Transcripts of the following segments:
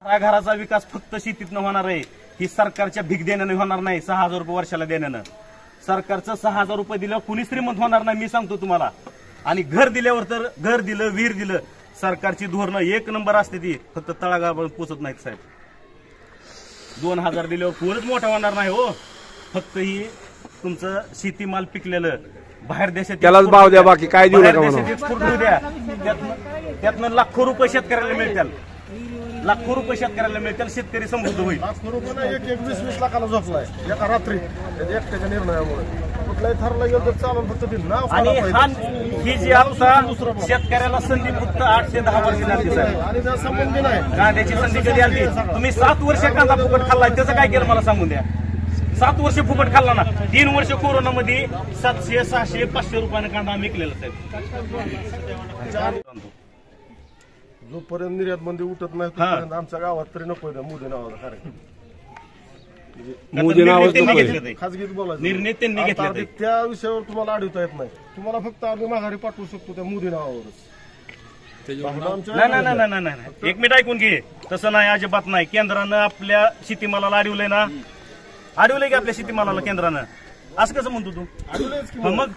घराचा विकास फक्त शेतीतनं होणार आहे, ही सरकारच्या भीक देण्याने होणार नाही. 6,000 रुपये वर्षाला देण्यानं सरकारचं 6,000 रुपये दिल्यावर कुणी श्रीमंत होणार नाही, मी सांगतो तुम्हाला. आणि घर दिल्यावर तर घर दिलं, विहीर दिलं. सरकारची धोरणं एक नंबर असते, ती फक्त तळागाळापर्यंत पोचत नाहीत साहेब. 2,000 दिल्यावर कोणच मोठा होणार नाही हो. फक्त ही तुमचं शेतीमाल पिकलेलं बाहेर देशात त्यालाच भाव द्या, बाकी काय देऊ नका म्हणून एक्सपोर्ट होऊ द्या. त्यातनं लाखो रुपये शेतकऱ्याला मिळतील, लाखो रुपये शेतकऱ्याला मिळतील. शेतकरी समृद्ध होईल. लाखो रुपये एक 20-20 लाखाला झोपलाय एका रात्री एकट्याच्या निर्णयामुळे. कुठलाही ठरला गेलं तर चालून फक्त ते नाव. आणि ही जी आता शेतकऱ्याला संधी फक्त 8 ते 10 वर्ष लागली साहेब. आणि त्या संबंधी नाही कांद्याची संधी कधी आली? तुम्ही 7 वर्ष कांदा फुकट खाल्लाय, त्याचं काय केलं मला सांगून द्या. 7 वर्ष फुकट खाल्ला ना. 3 वर्ष कोरोनामध्ये 700, 600, 500 रुपयाने कांदा आम्ही विकलेला साहेब. जोपर्यंत निर्यात बंदी उठत नाही तोपर्यंत आमच्या गावात तरी नको मोदी नावाचा कार्यक्रम. खाजगीत बोलायचं निर्णय त्यांनी घेतला. त्या विषयावर तुम्हाला अडवता येत नाही. तुम्हाला फक्त आम्ही माघारी पाठवू शकतो त्या मोदी नावावरच. नाही. एक मिनिट ऐकून घे. तसं नाही, अजिबात नाही. केंद्रानं आपल्या शेतीमालाला अडवलंय ना, अडवलंय की आपल्या शेतीमालाला केंद्रानं. असं कसं म्हणतो तू? मग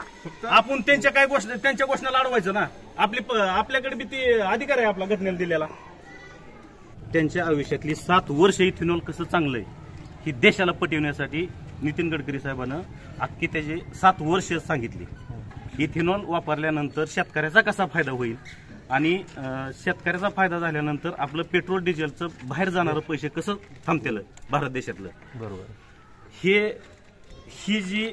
आपण त्यांच्या घोषणाला अडवायचं ना. आपल्याकडे बी ते अधिकार आहे आपला घटनेला दिलेला. त्यांच्या आयुष्यातली 7 वर्ष इथेनॉल कसं चांगलंय ही देशाला पटवण्यासाठी नितीन गडकरी साहेबांना अख्खी त्याचे 7 वर्ष सांगितली. इथेनॉल वापरल्यानंतर शेतकऱ्याचा कसा फायदा होईल आणि शेतकऱ्याचा फायदा झाल्यानंतर आपलं पेट्रोल डिझेलचं बाहेर जाणारं पैसे कसं थांबतेलं भारत देशातलं. बरोबर. ही जी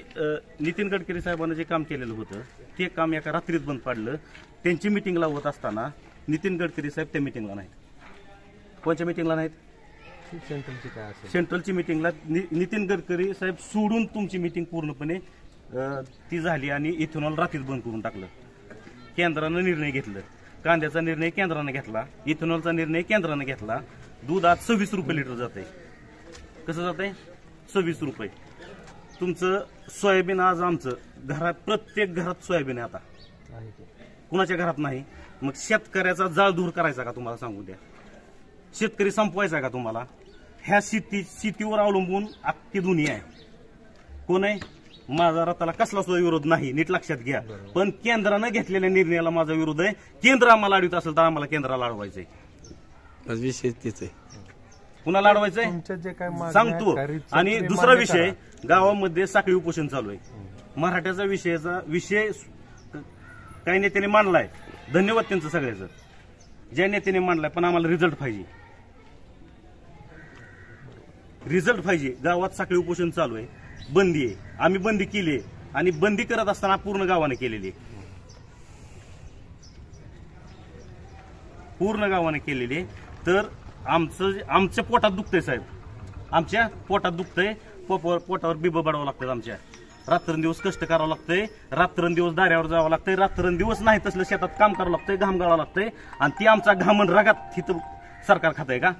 नितीन गडकरी साहेबांना जे काम केलेलं होतं ते काम एका रात्रीत बंद पाडलं. त्यांची मिटिंगला होत असताना नितीन गडकरी साहेब त्या मिटिंगला नाहीत. कोणत्या मिटिंगला नाहीत? सेंट्रलची मिटिंगला नितीन गडकरी साहेब सोडून तुमची मिटिंग पूर्णपणे ती झाली आणि इथेनॉल रात्रीत बंद करून टाकलं. केंद्रानं निर्णय घेतलं. कांद्याचा निर्णय केंद्रानं घेतला, इथेनॉलचा निर्णय केंद्रानं घेतला. दूध आज 26 रुपये लिटर जात आहे. कसं जात आहे? 26 रुपये. तुमचं सोयाबीन आज आमचं घरात, प्रत्येक घरात सोयाबीन आहे आता. कुणाच्या घरात नाही. मग शेतकऱ्याचा जाळ दूर करायचा का तुम्हाला सांगू द्या? शेतकरी संपवायचा का तुम्हाला? ह्या शेतीवर अवलंबून अख्खी दुनिया आहे. कोण आहे? माझा रताला कसला सुद्धा विरोध नाही, नीट लक्षात घ्या. पण केंद्रानं घेतलेल्या निर्णयाला माझा विरोध आहे. केंद्र आम्हाला अडवित असेल तर आम्हाला केंद्राला अडवायचंय. विषय तेच आहे. कुणाला अडवायचंय सांगतो. आणि दुसरा विषय, गावामध्ये साखळी उपोषण चालू आहे. मराठ्याचा विषय काही नेत्याने मांडलाय. धन्यवाद त्यांचं सगळ्याचं, ज्या नेत्याने मांडलाय. पण आम्हाला रिझल्ट पाहिजे, रिझल्ट पाहिजे. गावात साखळी उपोषण चालू आहे, बंदी आहे. आम्ही बंदी केली आणि बंदी करत असताना पूर्ण गावाने केलेली, पूर्ण गावाने केलेली. तर आमच्या पोटात दुखतंय साहेब, आमच्या पोटात दुखतंय. पोटावर बिब बाडवावं लागतं. आमच्या रात्रंदिवस कष्ट करावं लागतंय, रात्रंदिवस दाऱ्यावर जावं लागतंय, रात्रंदिवस नाही तसलं शेतात काम करावं लागतंय, घाम गाळावं लागतंय. आणि ती आमचा घामन रगात तिथं सरकार खातंय का?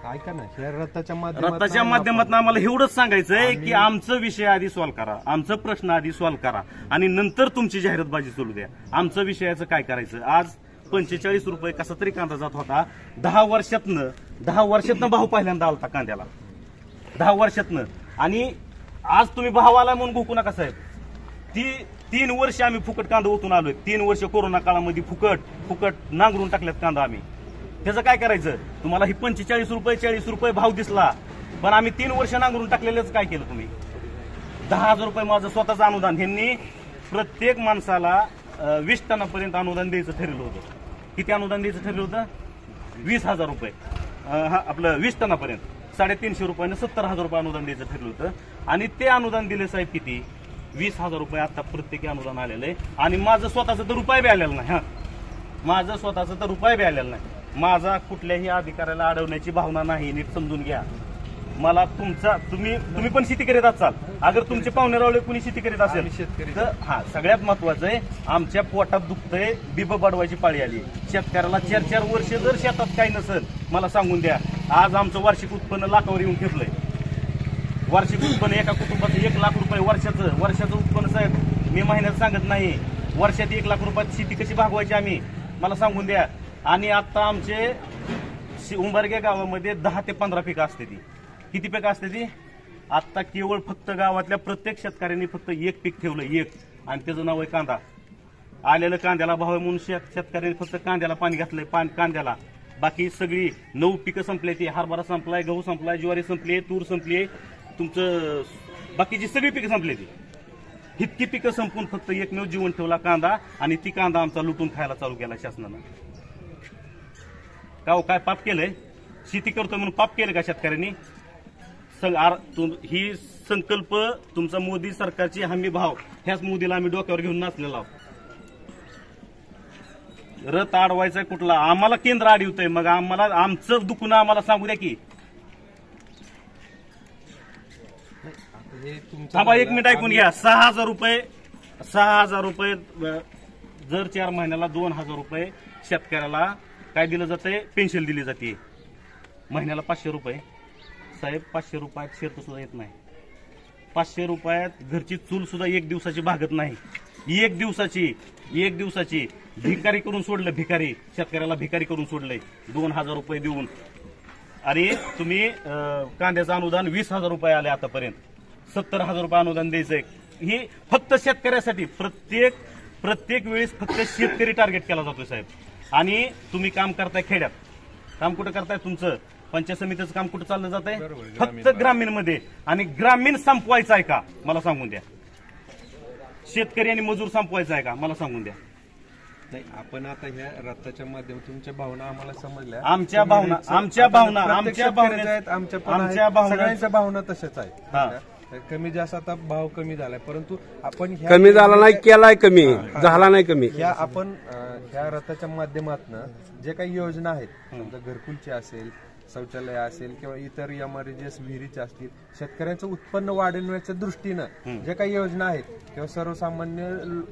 ऐका ना, रथाच्या माध्यमातून आम्हाला एवढंच सांगायचंय की आमचा विषय आधी सॉल्व्ह करा, आमचा प्रश्न आधी सॉल्व्ह करा आणि नंतर तुमची जाहिरातबाजी चालू द्या. आमचं विषयाचं काय करायचं? आज 45 रुपये कसा तरी कांदा जात होता. 10 वर्षातनं भाव पहिल्यांदा आलता कांद्याला, 10 वर्षातनं. आणि आज तुम्ही भावाला म्हणून घोकू नका साहेब. 3 वर्ष आम्ही फुकट कांदा ओतून आलोय. 3 वर्ष कोरोना काळामध्ये फुकट नांगरून टाकल्यात कांदा आम्ही. त्याचं काय करायचं? तुम्हाला ही 45 रुपये 40 रुपये भाव दिसला, पण आम्ही 3 वर्ष नांगरून टाकलेलंच काय केलं तुम्ही? 10,000 रुपये माझं स्वतःचं अनुदान. ह्यांनी प्रत्येक माणसाला 20 टनापर्यंत अनुदान द्यायचं ठरवलं होतं. किती अनुदान द्यायचं ठरलं होतं? 20,000 रुपये. आपलं 20 टनापर्यंत 350 रुपयानं 70,000 रुपये अनुदान द्यायचं ठरलं होतं. आणि ते अनुदान दिले साहेब किती? 20,000 रुपये आता प्रत्येकी अनुदान आलेलं आहे. आणि माझं स्वतःचं तर रुपये बी आलेलं नाही. माझं स्वतःचं तर रुपये बी आलेलं नाही. माझा कुठल्याही अधिकाऱ्याला अडवण्याची भावना नाही, नीट समजून घ्या. मला तुम्ही पण शेती करीत असाल, अगर तुमचे पाहुणे रावळे कुणी शेती करीत असेल तर सगळ्यात महत्वाचं आहे, आमच्या पोटात दुखतंय, बिब बाडवायची पाळी आली. शेतकऱ्याला 4-4 वर्ष जर शेतात काही नसेल, मला सांगून द्या. आज आमचं वार्षिक उत्पन्न लाखावर येऊन ठेपलंय. वार्षिक उत्पन्न एका कुटुंबाचं 1 लाख रुपये वर्षाचं उत्पन्न साहेब. मी महिन्यात सांगत नाही, वर्षात 1 लाख रुपयात शेती कशी भागवायची आम्ही, मला सांगून द्या. आणि आता आमचे उंबरगे गावामध्ये 10 ते 15 पिकं असते ती. किती पिकं असते ती? आता केवळ फक्त गावातल्या प्रत्येक शेतकऱ्यांनी फक्त एक पीक ठेवलं, एक, आणि त्याचं नाव आहे कांदा. आलेलं कांद्याला भाव आहे म्हणून शेतकऱ्यांनी फक्त कांद्याला पाणी घातलंय, कांद्याला. बाकी सगळी 9 पिकं संपले, ती हरभरा संपलाय, गहू संपलाय, ज्वारी संपली, तूर संपली, तुमचं बाकीची सगळी पिकं संपली. ती इतकी पिकं संपून फक्त एकमेव जीवन ठेवला कांदा, आणि ती कांदा आमचा लुटून खायला चालू केला शासनानं. का काय पाप केलंय? शेती करतोय म्हणून पाप केलं का शेतकऱ्यांनी? ही संकल्प तुमचा मोदी सरकारची हमी भाव, ह्याच मोदीला आम्ही डोक्यावर घेऊन नाचलेला आहोत. रथ अडवायचा कुठला? आम्हाला केंद्र अडवतंय, मग आम्हाला आमचं दुखणं आम्हाला सांगू द्या की. थांबा, 1 मिनिट ऐकून घ्या. 6,000 रुपये जर 4 महिन्याला 2,000 रुपये शेतकऱ्याला काय दिलं जातंय? पेन्शन दिली जाते. महिन्याला 500 रुपये. साहेब, 500 रुपयात शेत सुद्धा येत नाही. 500 रुपयात घरची चूल सुद्धा 1 दिवसाची भागत नाही. 1 दिवसाची भिकारी करून सोडलं. भिकारी शेतकऱ्याला भिकारी करून सोडलंय 2,000 रुपये देऊन. आणि तुम्ही कांद्याचं अनुदान 20,000 रुपये आले आतापर्यंत. 70,000 रुपये अनुदान द्यायचंय. ही फक्त शेतकऱ्यासाठी. प्रत्येक वेळेस फक्त शेतकरी टार्गेट केला जातोय साहेब. आणि तुम्ही काम करताय खेड्यात. काम कुठं करताय? तुमचं पंचायत समितीचं काम कुठं चाललं जात आहे? फक्त ग्रामीण मध्ये. आणि ग्रामीण संपवायचं आहे का? मला सांगून द्या. शेतकरी आणि मजूर संपवायचा आहे का? मला सांगून द्या. नाही, आपण आता ह्या रथाच्या माध्यमातून तुमच्या भावना आम्हाला समजल्या. आमच्या भावना सगळ्यांच्या भावना तशाच आहेत. कमी जास्त आता भाव कमी झालाय, परंतु आपण कमी झाला नाही, केलाय कमी, झाला नाही कमी. आपण ह्या रथाच्या माध्यमातून जे काही योजना आहेत, समजा घरकुलची असेल, शौचालय असेल, किंवा इतर एमआरजीएस विहिरीचे असतील, शेतकऱ्यांचं उत्पन्न वाढवण्याच्या दृष्टीनं जे काही योजना आहेत, किंवा सर्वसामान्य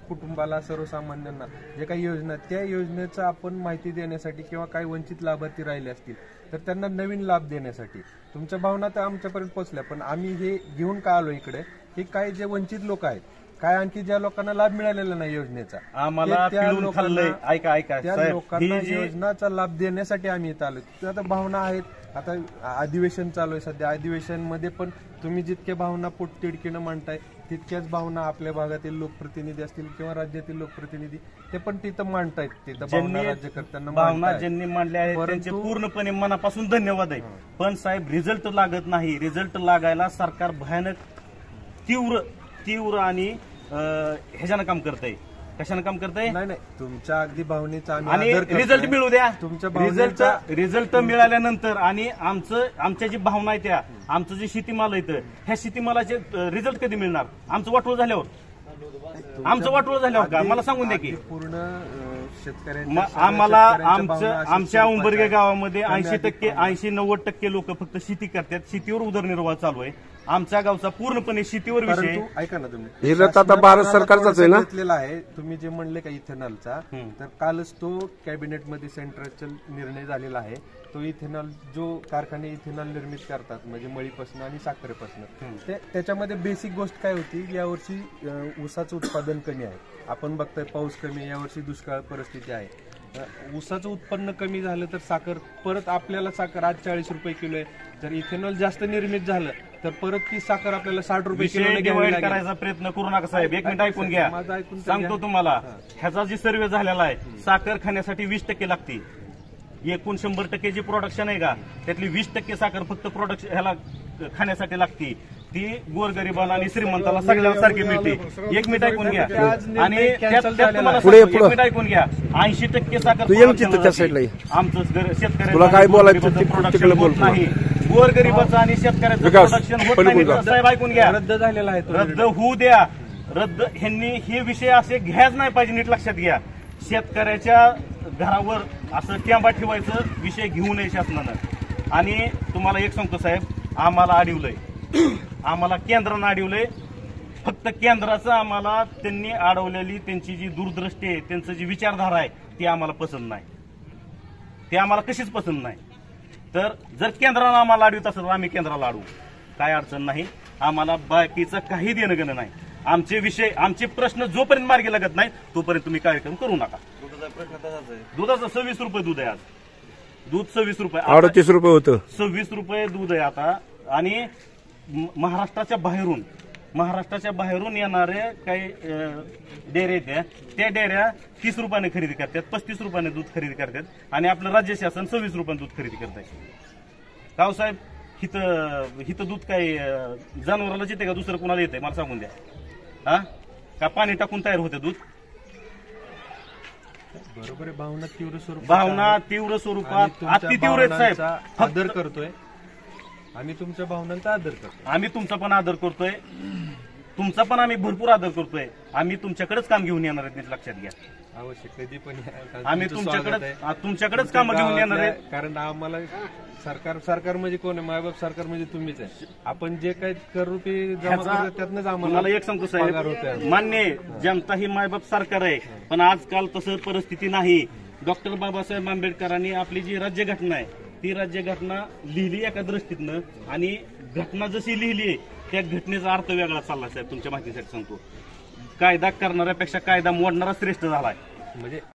कुटुंबाला, सर्वसामान्यांना जे काही योजना, त्या योजनेचं आपण माहिती देण्यासाठी, किंवा काही वंचित लाभार्थी राहिले असतील तर त्यांना नवीन लाभ देण्यासाठी तुमच्या भावना तर आमच्यापर्यंत पोहोचल्या. पण आम्ही हे घेऊन का आलो इकडे, की काही जे वंचित लोक आहेत, काय आणखी ज्या लोकांना लाभ मिळालेला नाही योजनेचा, आम्हाला त्या लोकांना योजनाचा लाभ देण्यासाठी आम्ही इथं आलो. आता भावना आहेत. आता अधिवेशन चालू आहे सध्या. अधिवेशन मध्ये पण तुम्ही जितक्या भावना पोटतिडकीनं मांडताय, तितक्याच भावना आपल्या भागातील लोकप्रतिनिधी असतील किंवा राज्यातील लोकप्रतिनिधी ते पण तिथं मांडतायत. तिथं भावना राज्यकर्त्यांना भावना ज्यांनी मांडल्या आहेत त्यांचे पूर्णपणे मनापासून धन्यवाद आहे. पण साहेब, रिझल्ट लागत नाही. रिझल्ट लागायला सरकार भयानक तीव्र आणि ह्याच्यानं काम करतंय. कशानं काम करतंय? नाही, तुमच्या अगदी भावनेचा आणि रिझल्ट मिळू द्या. तुमच्या रिझल्ट मिळाल्यानंतर आणि आमच्या जी भावना आहे त्या, आमचं जे शेतीमाल आहे, ह्या शेतीमालाचे रिझल्ट कधी मिळणार? आमचं वाटोळ झाल्यावर का? मला सांगून द्या की. पूर्ण आम्हाला आमच्या उंबरगे गावामध्ये 80-90% लोक फक्त शेती करतात. शेतीवर उदरनिर्वाह चालू आहे. आमच्या गावचा पूर्णपणे शेतीवर विषय. ऐका ना, तुम्ही हे रथ आता भारत सरकारचाच आहे ना? आहे. तुम्ही जे म्हणले का इथेनॉलचा, तर कालच तो कॅबिनेटमध्ये सेंट्रलचा निर्णय झालेला आहे. तो इथेनॉल जो कारखाने इथेनॉल निर्मित करतात, म्हणजे मळीपासून आणि साखरेपासून, त्याच्यामध्ये बेसिक गोष्ट काय होती, यावर्षी ऊसाचं उत्पादन कमी आहे. आपण बघतोय पाऊस कमी आहे, यावर्षी दुष्काळ परिस्थिती आहे. ऊसाचं उत्पन्न कमी झालं तर साखर परत आपल्याला साखर आज 40 रुपये किलो आहे. जर इथेनॉल जास्त निर्मित झालं तर परत ती साखर आपल्याला 60 रुपये किलो डिवाइड करायचा प्रयत्न करू नका साहेब. 1 मिनिट ऐकून घ्या, सांगतो तुम्हाला. ह्याचा जी सर्वे झालेला आहे, साखर खाण्यासाठी 20% लागते. एकूण 100% जी प्रोडक्शन आहे का, त्यातली 20% साखर फक्त प्रोडक्शन ह्याला खाण्यासाठी लागते. ती गोरगरिबाला आणि श्रीमंताला सगळ्या सारखी मिळते. 1 मिनिट ऐकून घ्या. आणि त्यात तुम्हाला 1 मिनिट ऐकून घ्या. 80% साखर आमचं शेतकऱ्याला होत नाही. गोरगरिबाचं आणि शेतकऱ्याचं प्रोडक्शन होत नाही. साहेब ऐकून घ्या, रद्द झालेला आहे. रद्द होऊ द्या. रद्द ह्यांनी हे विषय असे घ्यायच नाही पाहिजे. नीट लक्षात घ्या. शेतकऱ्याच्या घरावर असं टॅंबा ठेवायचं विषय घेऊ नये शासनानं. आणि तुम्हाला एक सांगतो साहेब, आम्हाला अडवलंय, आम्हाला केंद्रानं अडवलंय. फक्त केंद्राचं आम्हाला त्यांनी अडवलेली त्यांची जी दूरदृष्टी आहे, त्यांचं जी विचारधारा आहे, ती आम्हाला पसंत नाही. ती आम्हाला कशीच पसंत नाही. तर जर केंद्रानं आम्हाला अडवत असेल तर आम्ही केंद्राला अडवू, काय अडचण नाही. आम्हाला बाकीचं काही देणं घेणं नाही. आमचे विषय, आमचे प्रश्न जोपर्यंत मार्गी लागत नाही तोपर्यंत तुम्ही कार्यक्रम करू नका. दुधाचा 26 रुपये दूध आहे आज. दूध 26 रुपये आता 38 रुपये होतं. 26 रुपये दूध आहे आता. आणि महाराष्ट्राच्या बाहेरून येणारे काही डेअरी आहेत त्या डेअऱ्या 30 रुपयाने खरेदी करतात, 35 रुपयाने दूध खरेदी करतात आणि आपलं राज्य शासन 26 रुपयाने दूध खरेदी करत आहे. रावसाहेब हिथं दूध काही जनावराला येते का दुसरं कोणाला येते मला सांगून द्या. हा का पाणी टाकून तयार होते दूध? बरोबर आहे. भावना तीव्र स्वरूपात स्वरूपात अति तीव्र आहेत साहेब. आदर करतोय. आम्ही तुमच्या भावनांचा आदर करतो. आम्ही तुमचा पण आदर करतोय, तुमचा पण आम्ही भरपूर आदर करतोय. आम्ही तुमच्याकडेच काम घेऊन येणार आहेत लक्षात घ्या. अवश्य कधी पण या. आम्ही तुमचं स्वागत तुमच्याकडेच आहे. काम घेऊन येणार आहेत. कारण आम्हाला सरकार म्हणजे कोण आहे? मायबाप सरकार म्हणजे तुम्हीच आहे. आपण जे काही कर रुपये जमा करतो त्यातनंच आम्हाला मला एक सांगतो पगार होतोय. साहेब, मान्य आहे, जनता ही मायबाप सरकार आहे, पण आजकाल तसं परिस्थिती नाही. डॉक्टर बाबासाहेब आंबेडकरांनी आपली जी राज्यघटना आहे ती राज्यघटना लिहिली एका दृष्टीतनं, आणि घटना जशी लिहिली आहे त्या घटनेचा अर्थ वेगळा चालला साहेब. तुमच्या माहितीसाठी सांगतो, कायदा करणाऱ्यापेक्षा कायदा मोडणारा श्रेष्ठ झालाय. म्हणजे